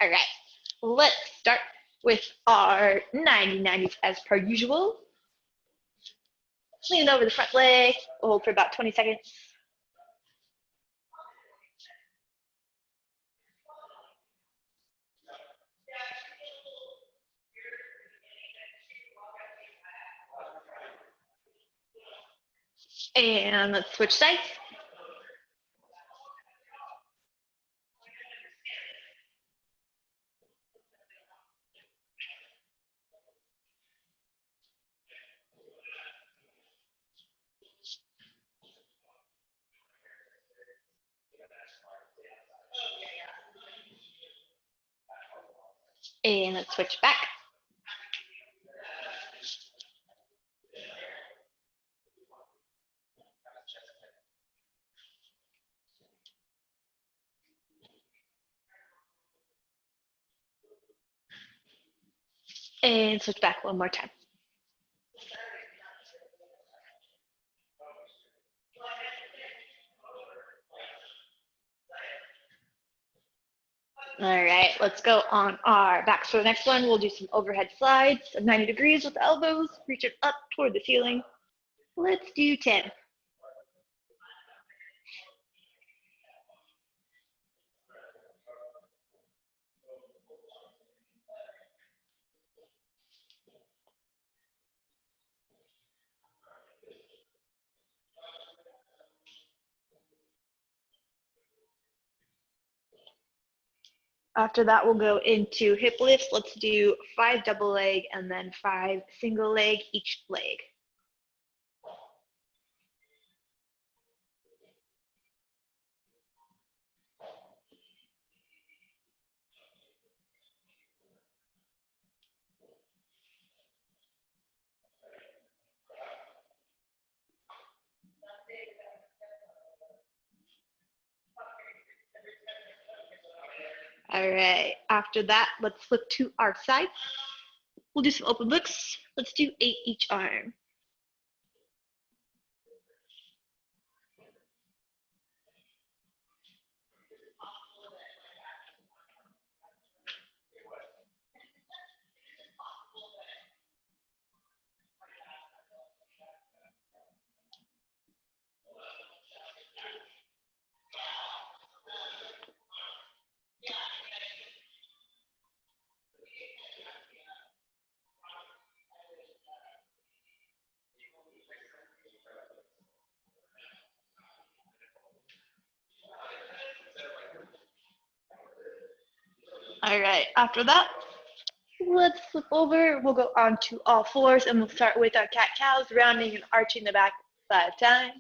All right, let's start with our 90-90s as per usual. Lean over the front leg, we'll hold for about 20 seconds. And let's switch sides. And let's switch back. And switch back one more time. All right, let's go on our backs for the next one. We'll do some overhead slides of 90 degrees with the elbows, reach it up toward the ceiling. Let's do 10. After that, we'll go into hip lifts. Let's do 5 double leg and then 5 single leg each leg. All right, after that, let's flip to our side. We'll do some open looks. Let's do 8 each arm. All right, after that, let's flip over. We'll go on to all fours and we'll start with our cat-cows, rounding and arching the back 5 times.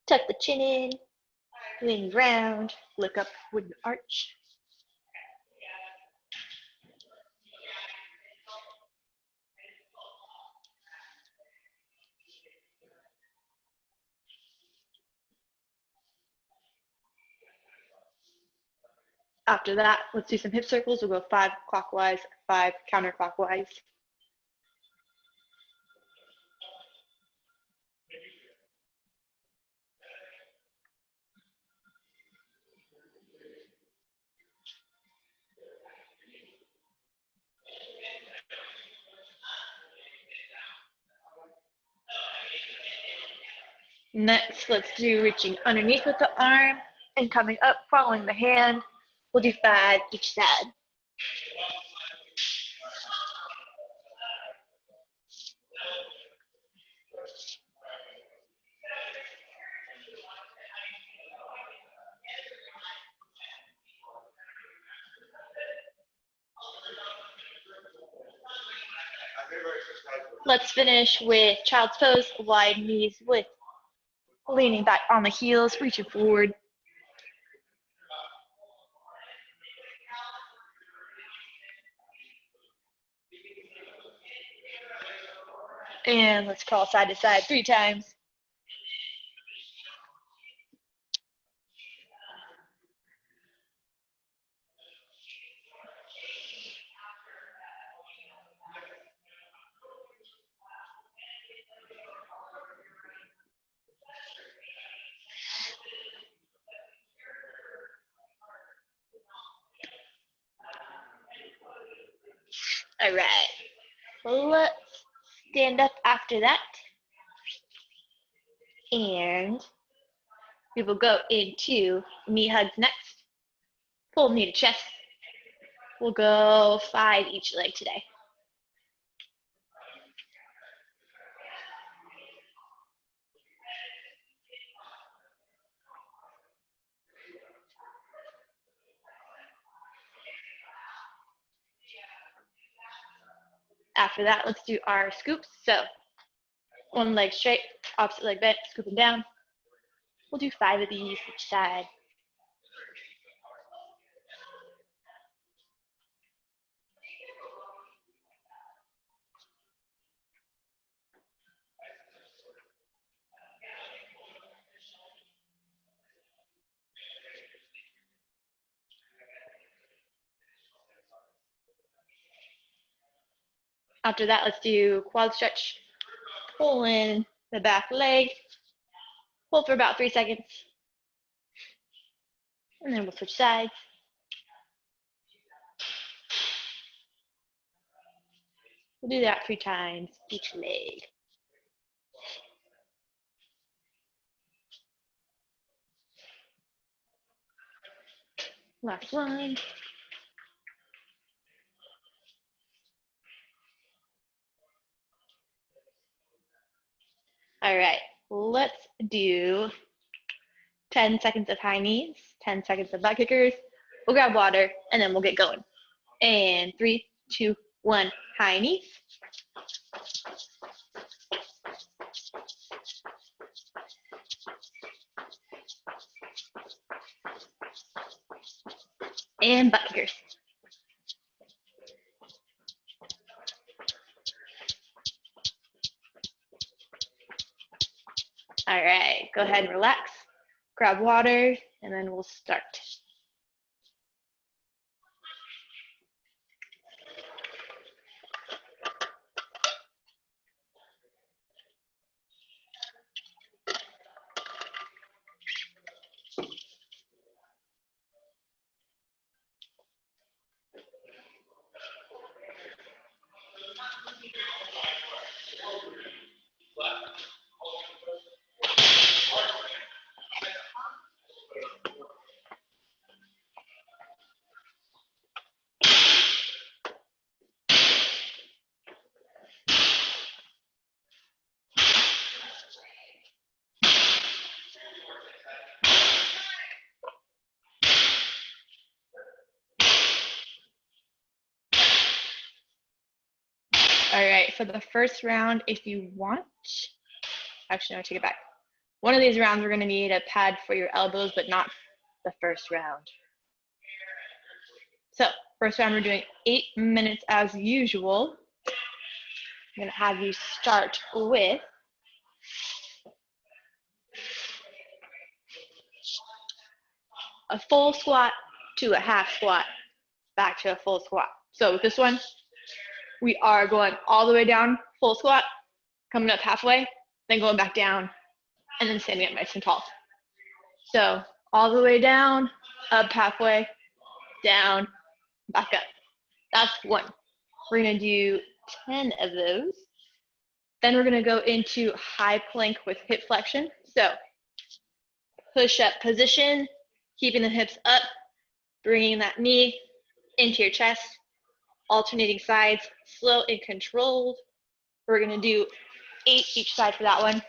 Tuck the chin in, lean round, look up with the arch. After that, let's do some hip circles. We'll go 5 clockwise, 5 counterclockwise. Next, let's do reaching underneath with the arm and coming up, following the hand. We'll do 5 each side. Let's finish with child's pose, wide knees with leaning back on the heels, reaching forward. And let's crawl side to side 3 times. All right. Let's stand up after that. And we will go into knee hugs next. Full knee to chest. We'll go 5 each leg today. After that, let's do our scoops. So one leg straight, opposite leg bent, scooping down. We'll do 5 of these each side. After that, let's do quad stretch. Pull in the back leg. Hold for about 3 seconds. And then we'll switch sides. We'll do that 3 times each leg. Last one. All right, let's do 10 seconds of high knees, 10 seconds of butt kickers. We'll grab water and then we'll get going. And 3, 2, 1, high knees. And butt kickers. All right, go ahead and relax. Grab water and then we'll start. All right, for the first round, if you want, actually, no, take it back. One of these rounds, we're gonna need a pad for your elbows, but not the first round. So first round, we're doing 8 minutes as usual. I'm gonna have you start with a full squat to a half squat, back to a full squat. So with this one, we are going all the way down, full squat, coming up halfway, then going back down, and then standing up nice and tall. So all the way down, up halfway, down, back up. That's one. We're gonna do 10 of those. Then we're gonna go into high plank with hip flexion. So push up position, keeping the hips up, bringing that knee into your chest, alternating sides, slow and controlled. We're gonna do 8 each side for that one.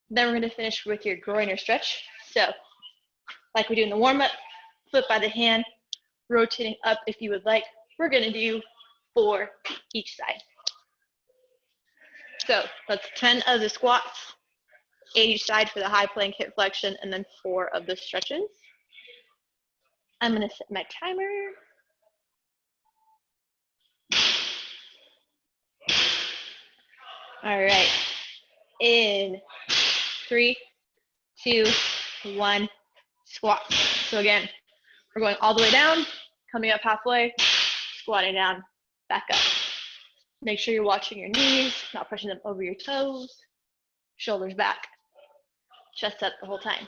Then we're gonna finish with your groiner stretch. So like we do in the warm up, flip by the hand, rotating up if you would like. We're gonna do 4 each side. So that's 10 of the squats, 8 each side for the high plank hip flexion, and then 4 of the stretches. I'm gonna set my timer. All right, in 3, 2, 1, squat. So again, we're going all the way down, coming up halfway, squatting down, back up. Make sure you're watching your knees, not pushing them over your toes, shoulders back, chest up the whole time.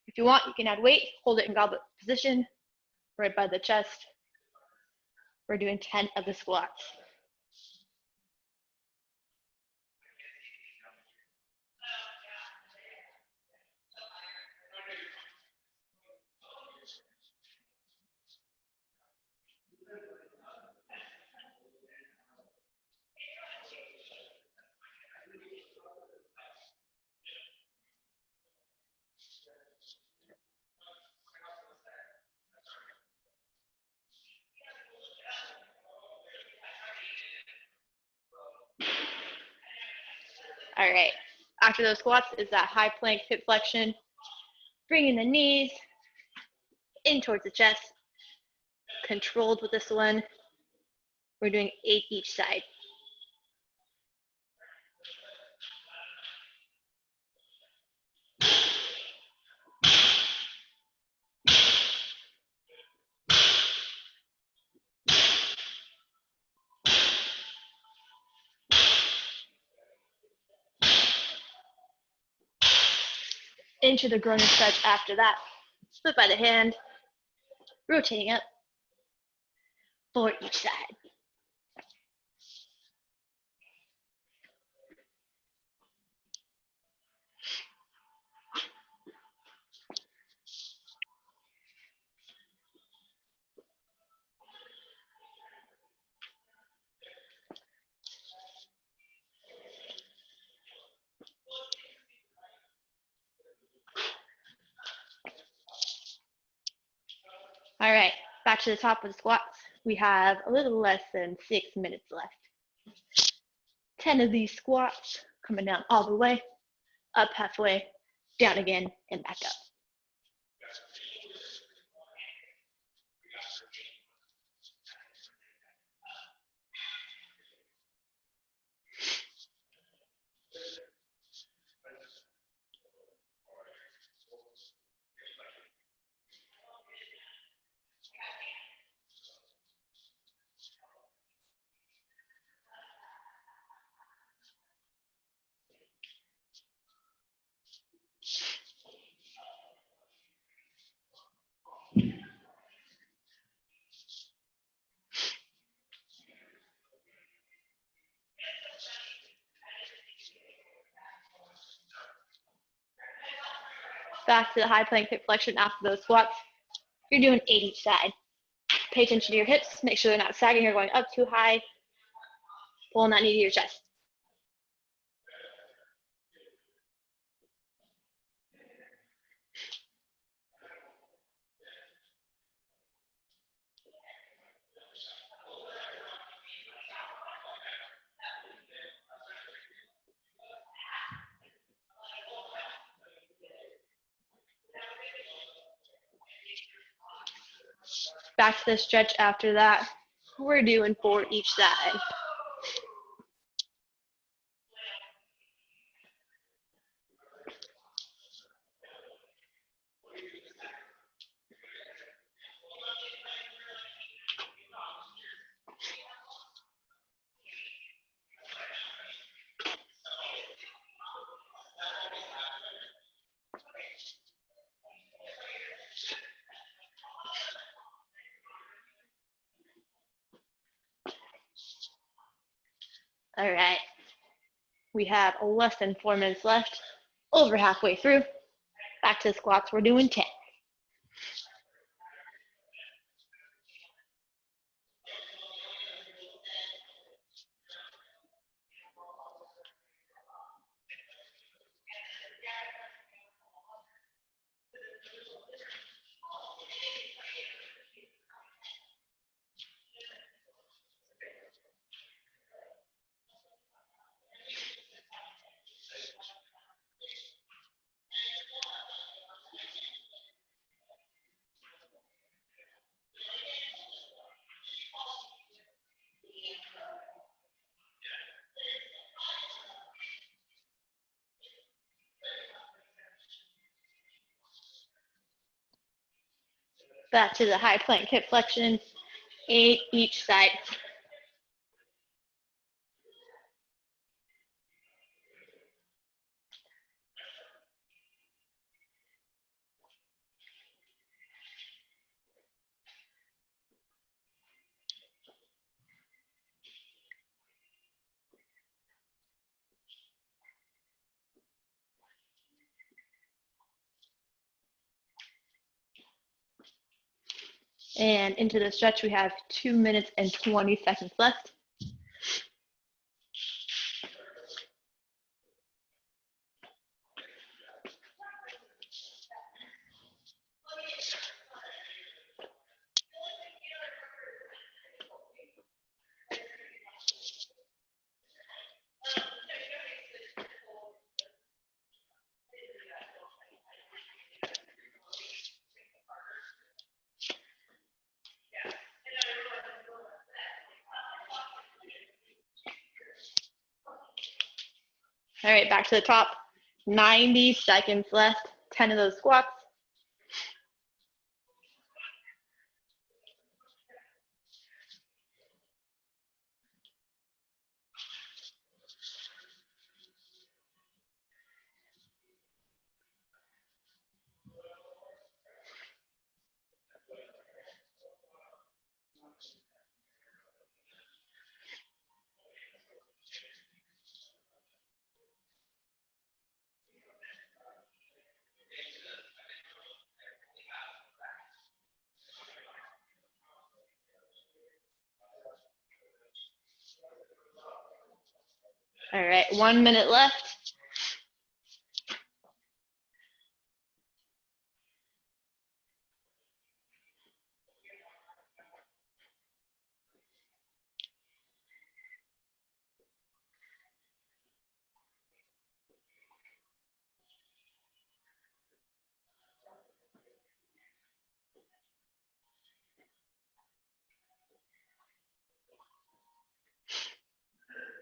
If you want, you can add weight, hold it in goblet position, right by the chest. We're doing 10 of the squats. All right. After those squats is that high plank hip flexion. Bringing the knees in towards the chest. Controlled with this one. We're doing 8 each side. Into the groin stretch after that. Split by the hand. Rotating up. 4 each side. All right, back to the top of the squats. We have a little less than 6 minutes left. 10 of these squats, coming down all the way, up halfway, down again, and back up. Back to the high plank hip flexion after those squats. You're doing 8 each side. Pay attention to your hips. Make sure they're not sagging or going up too high. Pulling that knee to your chest. Back to the stretch after that. We're doing 4 each side. All right. We have less than 4 minutes left. Over halfway through. Back to the squats. We're doing 10. Back to the high plank hip flexion. 8 each side. And into the stretch, we have 2 minutes and 20 seconds left. All right, back to the top. 90 seconds left, 10 of those squats. All right, 1 minute left.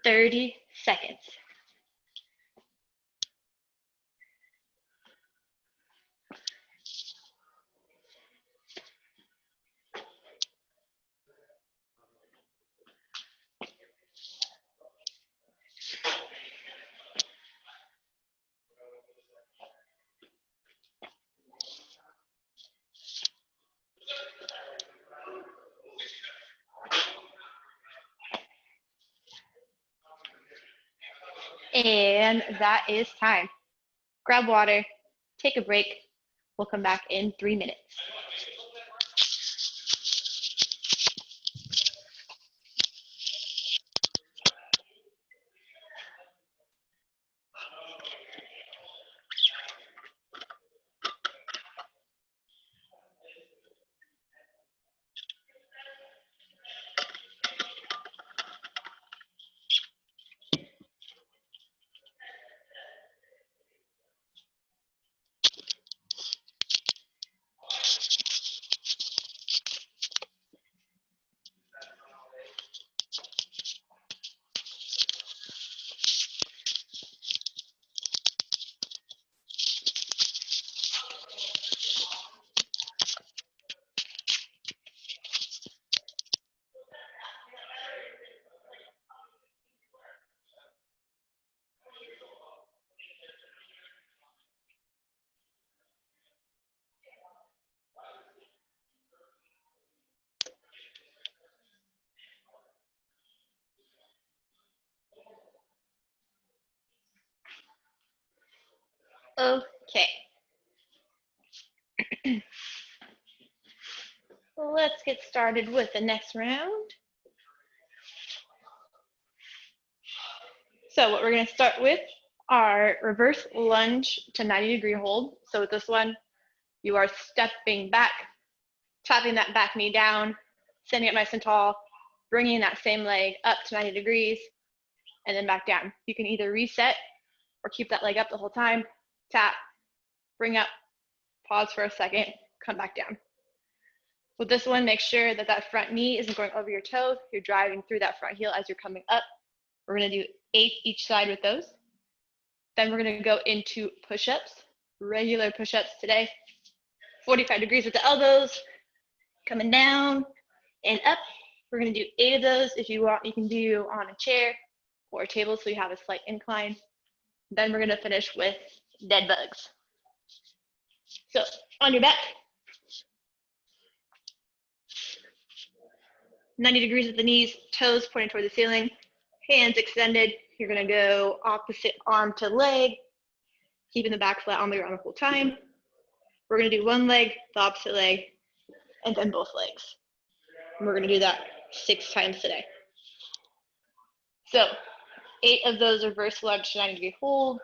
Thirty seconds. And that is time. Grab water, take a break. We'll come back in 3 minutes. Okay. Let's get started with the next round. So what we're going to start with are reverse lunge to 90-degree hold. So with this one, you are stepping back, tapping that back knee down, sending it nice and tall, bringing that same leg up to 90 degrees, and then back down. You can either reset or keep that leg up the whole time, tap, bring up, pause for a second, come back down. With this one, make sure that that front knee isn't going over your toe. You're driving through that front heel as you're coming up. We're going to do 8 each side with those. Then we're going to go into push-ups, regular push-ups today. 45 degrees with the elbows, coming down and up. We're going to do 8 of those. If you want, you can do on a chair or a table so you have a slight incline. Then we're going to finish with dead bugs. So on your back, 90 degrees with the knees, toes pointing toward the ceiling, hands extended. You're going to go opposite arm to leg, keeping the back flat on the ground the whole time. We're going to do one leg, the opposite leg, and then both legs. And we're going to do that 6 times today. So 8 of those reverse lunge to 90-degree hold,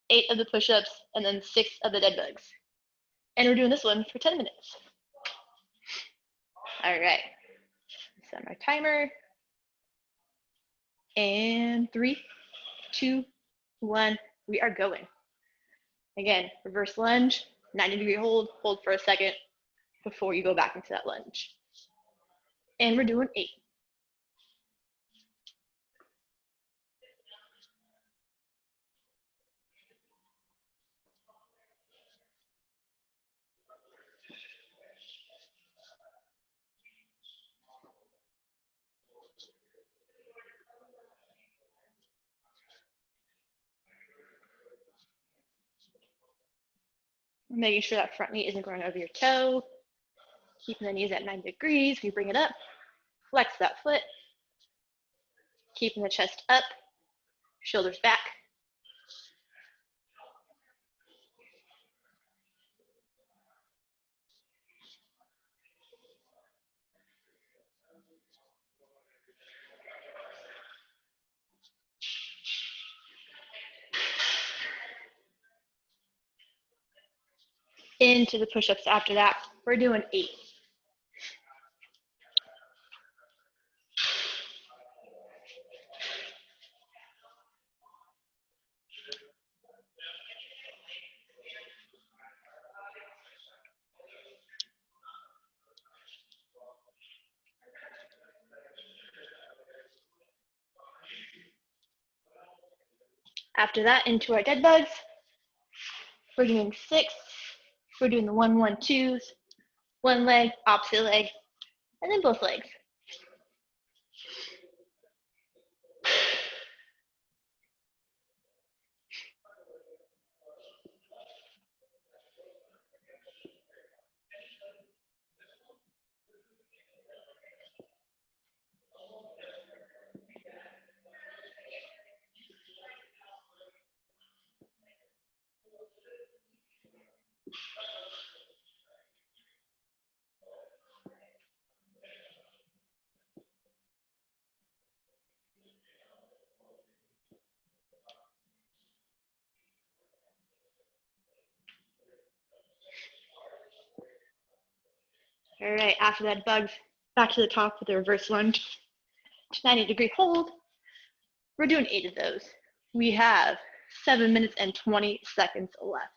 8 of the push-ups, and then 6 of the dead bugs. And we're doing this one for 10 minutes. All right. Set my timer. And 3, 2, 1, we are going. Again, reverse lunge, 90-degree hold for a second before you go back into that lunge. And we're doing 8. Making sure that front knee isn't going over your toe. Keeping the knees at 90 degrees. We bring it up. Flex that foot. Keeping the chest up. Shoulders back. Into the push-ups after that. We're doing 8. After that, into our dead bugs. We're doing 6. We're doing the 1-1-2s. One leg, opposite leg, and then both legs. All right, after that, bugs back to the top with the reverse lunge. 90-degree hold. We're doing 8 of those. We have 7 minutes and 20 seconds left.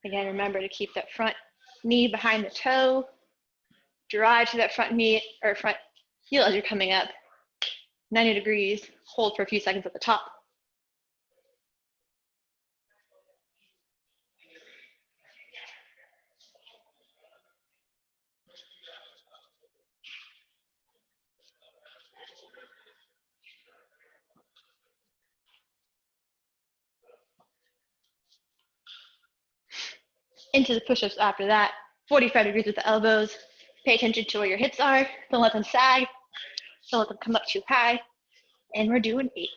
Again, remember to keep that front knee behind the toe. Drive to that front knee or front heel as you're coming up. 90 degrees. Hold for a few seconds at the top. Into the push-ups after that. 45 degrees with the elbows. Pay attention to where your hips are. Don't let them sag. Don't let them come up too high. And we're doing 8.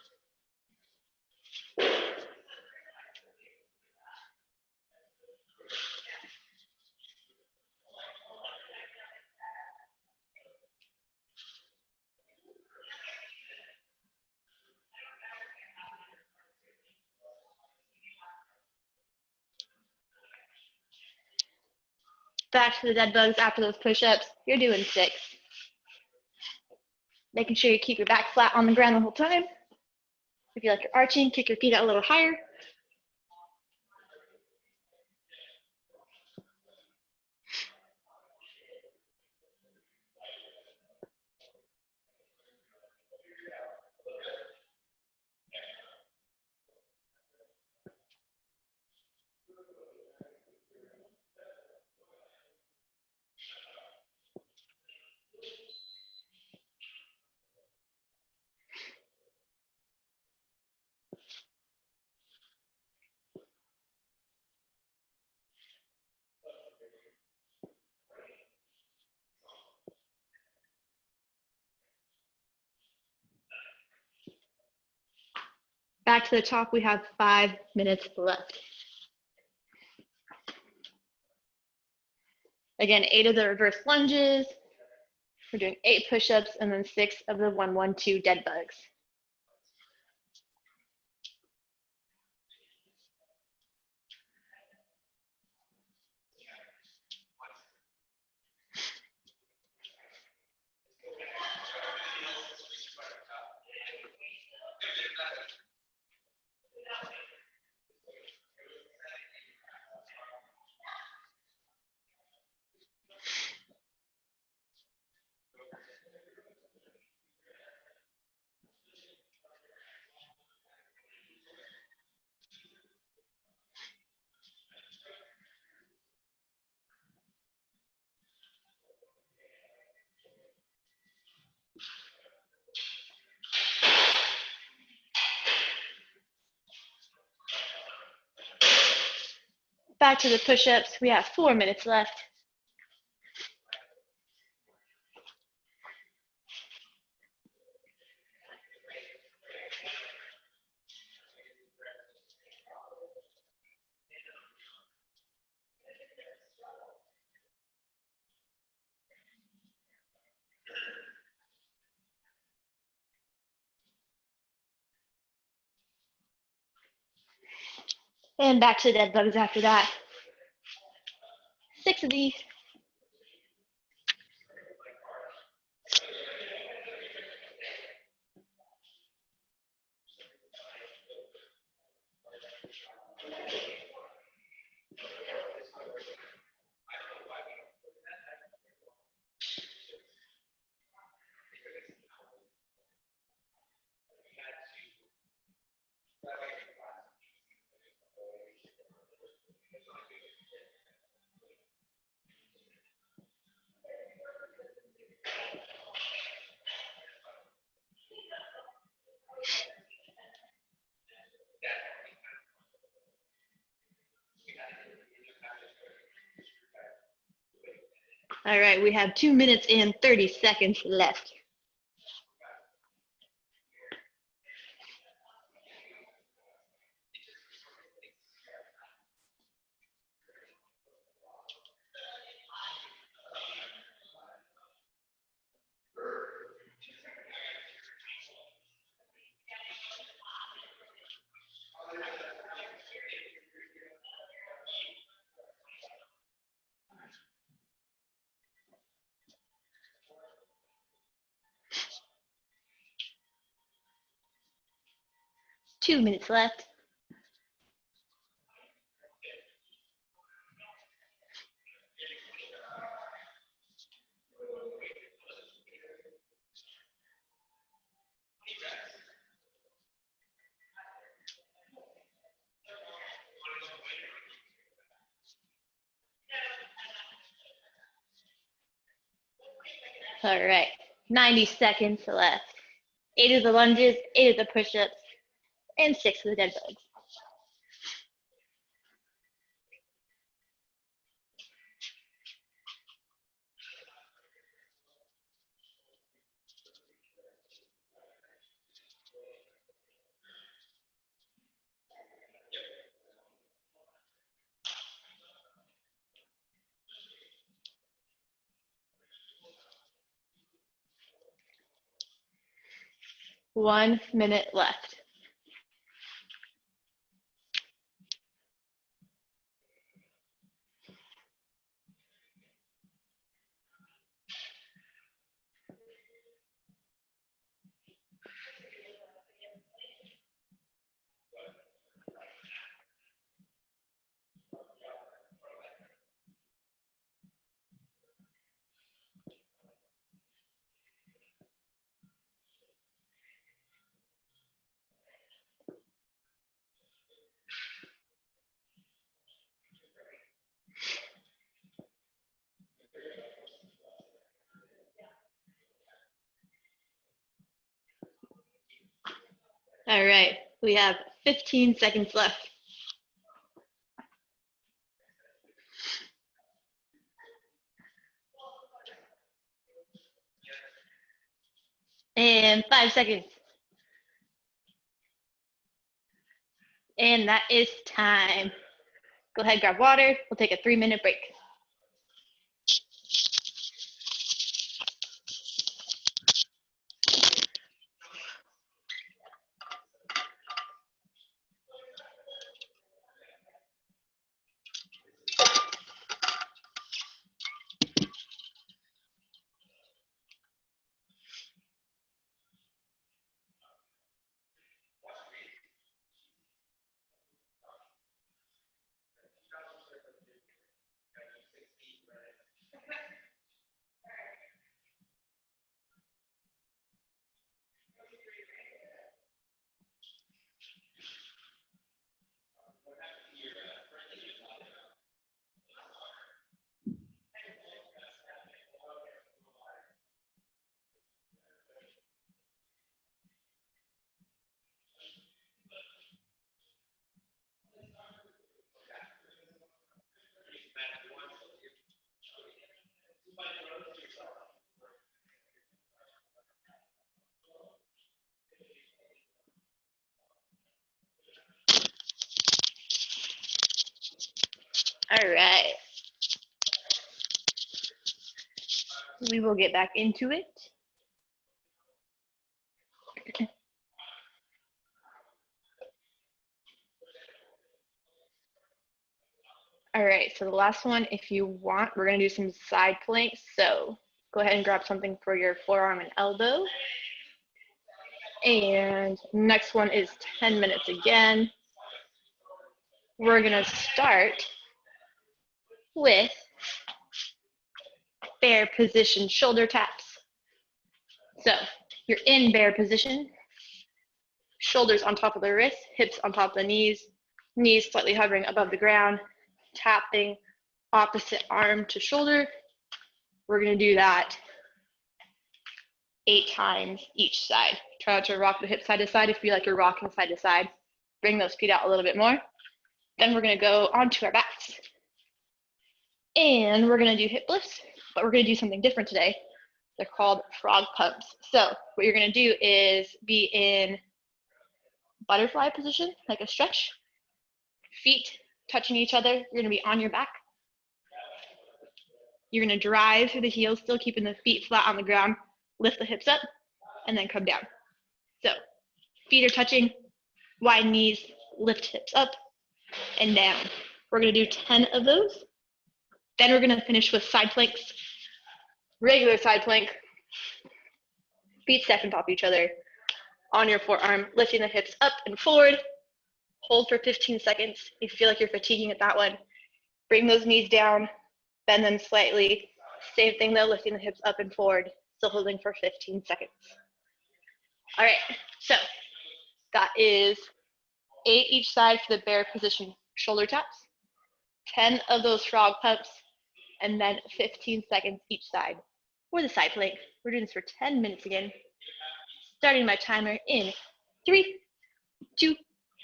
Back to the dead bugs after those push-ups. You're doing 6. Making sure you keep your back flat on the ground the whole time. If you like your arching, kick your feet out a little higher. Back to the top, we have 5 minutes left. Again, 8 of the reverse lunges. We're doing 8 push-ups and then 6 of the 1-1-2 dead bugs. Back to the push-ups. We have 4 minutes left. And back to dead bugs after that. 6 of these. All right, we have 2 minutes and 30 seconds left. Two minutes left. All right, 90 seconds left. 8 of the lunges, 8 of the push-ups, and 6 of the dead bugs. One minute left. All right, we have 15 seconds left. And 5 seconds. And that is time. Go ahead, grab water. We'll take a 3-minute break. All right. We will get back into it. All right, so the last one, if you want, we're gonna do some side planks. So go ahead and grab something for your forearm and elbow. And next one is 10 minutes again. We're gonna start with bear position shoulder taps. So you're in bear position, shoulders on top of the wrists, hips on top of the knees slightly hovering above the ground, tapping opposite arm to shoulder. We're gonna do that 8 times each side. Try not to rock the hips side to side. If you feel like you're rocking side to side, bring those feet out a little bit more. Then we're gonna go onto our backs. And we're gonna do hip lifts, but we're gonna do something different today. They're called frog pumps. So what you're gonna do is be in butterfly position, like a stretch, feet touching each other. You're gonna be on your back. You're gonna drive through the heels, still keeping the feet flat on the ground, lift the hips up, and then come down. So feet are touching, wide knees, lift hips up and down. We're gonna do 10 of those. Then we're gonna finish with side planks. Regular side plank, feet stacked on top of each other, on your forearm, lifting the hips up and forward. Hold for 15 seconds. If you feel like you're fatiguing at that one, bring those knees down, bend them slightly. Same thing though, lifting the hips up and forward, still holding for 15 seconds. All right, so that is 8 each side for the bear position shoulder taps, 10 of those frog pumps, and then 15 seconds each side for the side plank. We're doing this for 10 minutes again. Starting my timer in 3, 2,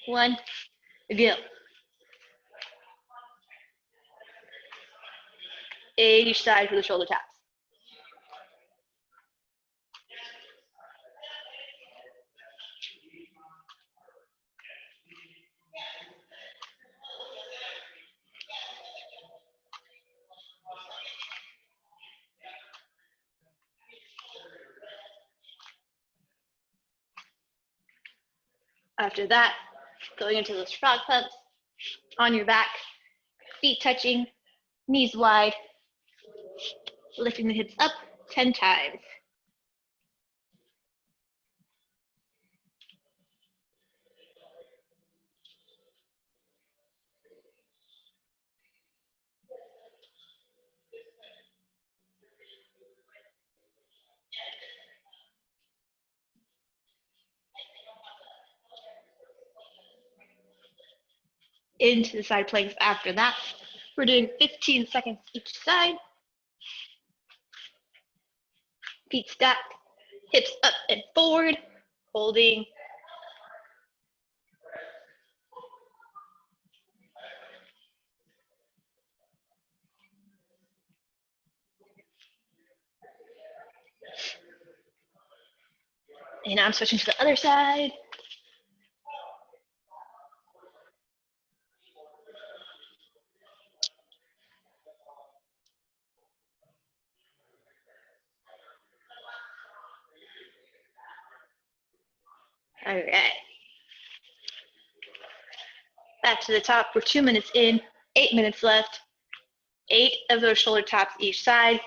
1, go. 8 each side for the shoulder taps. After that, going into those frog pumps, on your back, feet touching, knees wide, lifting the hips up 10 times. Into the side planks after that. We're doing 15 seconds each side. Feet stacked, hips up and forward, holding. And now I'm switching to the other side. All right. Back to the top. We're 2 minutes in, 8 minutes left. 8 of those shoulder taps each side.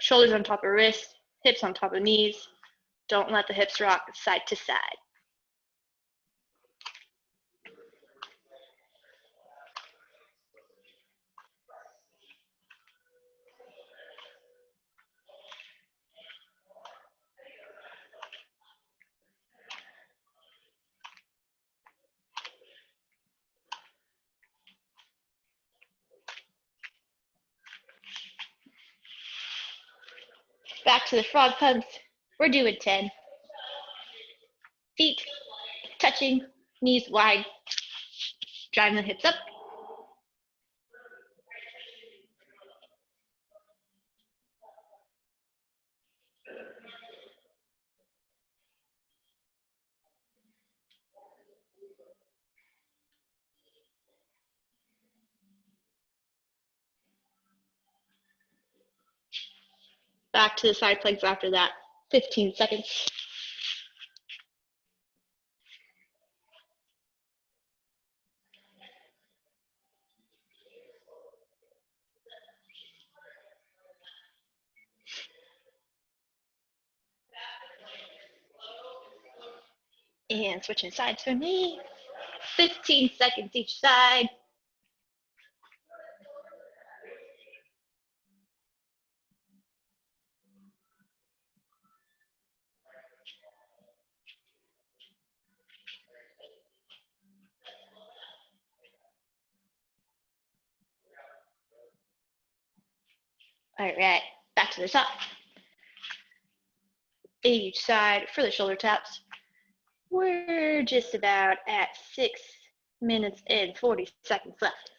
Shoulders on top of wrists, hips on top of knees. Don't let the hips rock side to side. Back to the frog pumps. We're doing 10. Feet touching, knees wide, driving the hips up. Back to the side planks after that. 15 seconds. And switching sides for me. 15 seconds each side. All right, back to the top. 8 each side for the shoulder taps. We're just about at 6 minutes and 40 seconds left.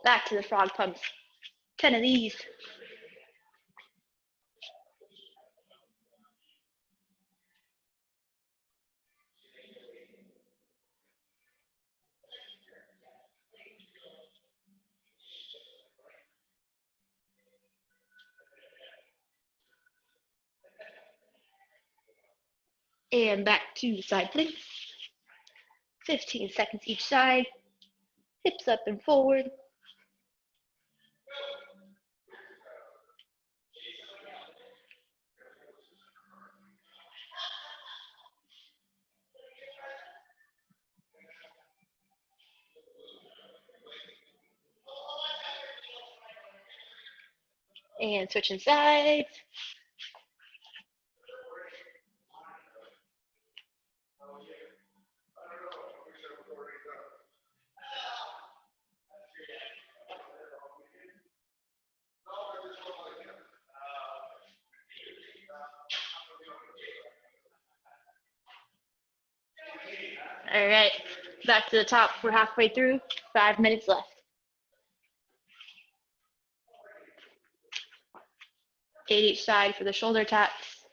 Back to the frog pumps. 10 of these. And back to the side planks. 15 seconds each side. Hips up and forward. And switching sides. All right, back to the top. We're halfway through. 5 minutes left. 8 each side for the shoulder taps.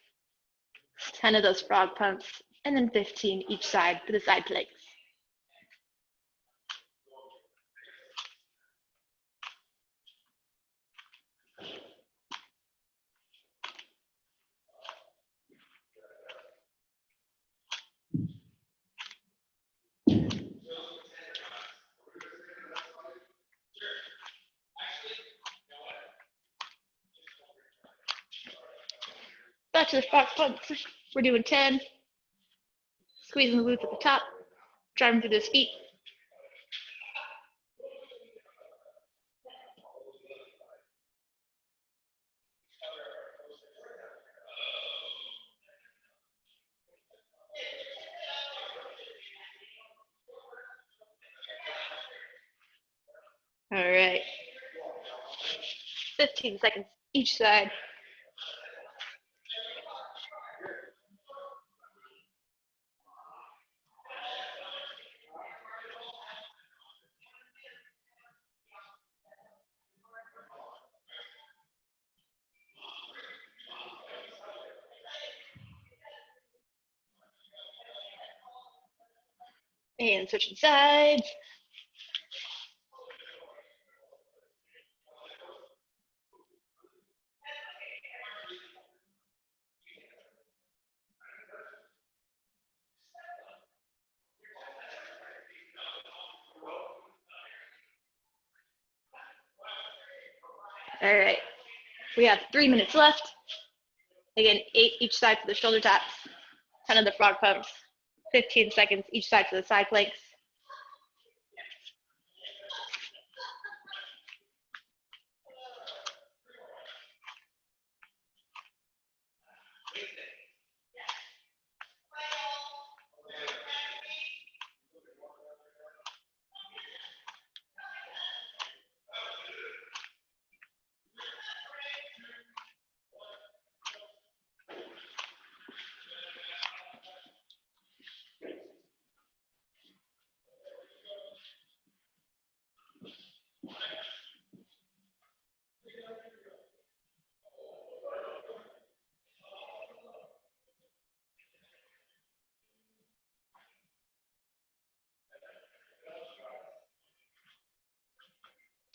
10 of those frog pumps, and then 15 each side for the side planks. Back to the frog pumps. We're doing 10. Squeezing the glutes at the top. Driving through those feet. All right. 15 seconds each side. And switching sides. All right. We have 3 minutes left. Again, 8 each side for the shoulder taps. 10 of the frog pumps. 15 seconds each side for the side planks.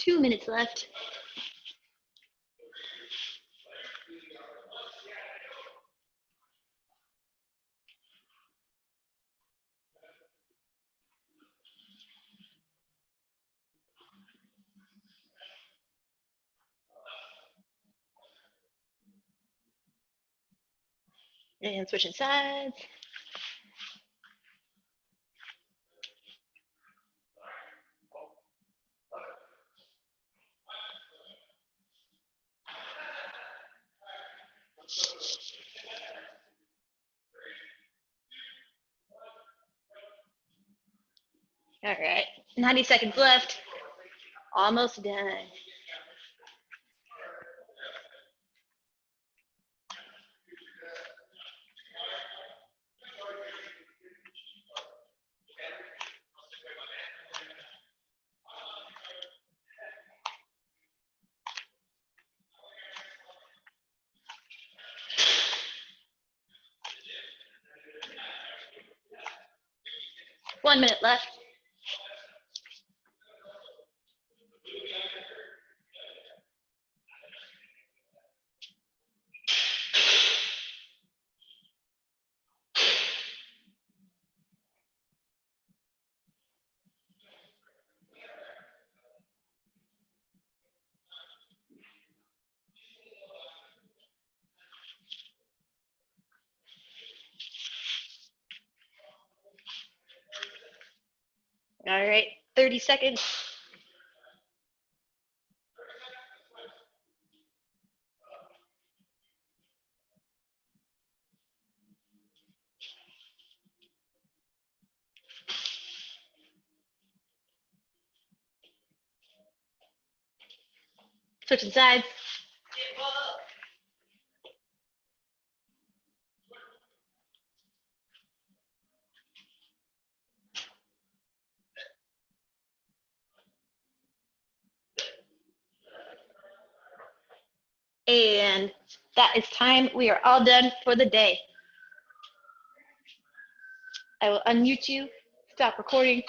2 minutes left. And switching sides. All right, 90 seconds left. Almost done. One minute left. All right, 30 seconds. Switching sides. And that is time. We are all done for the day. I will unmute you, stop recording.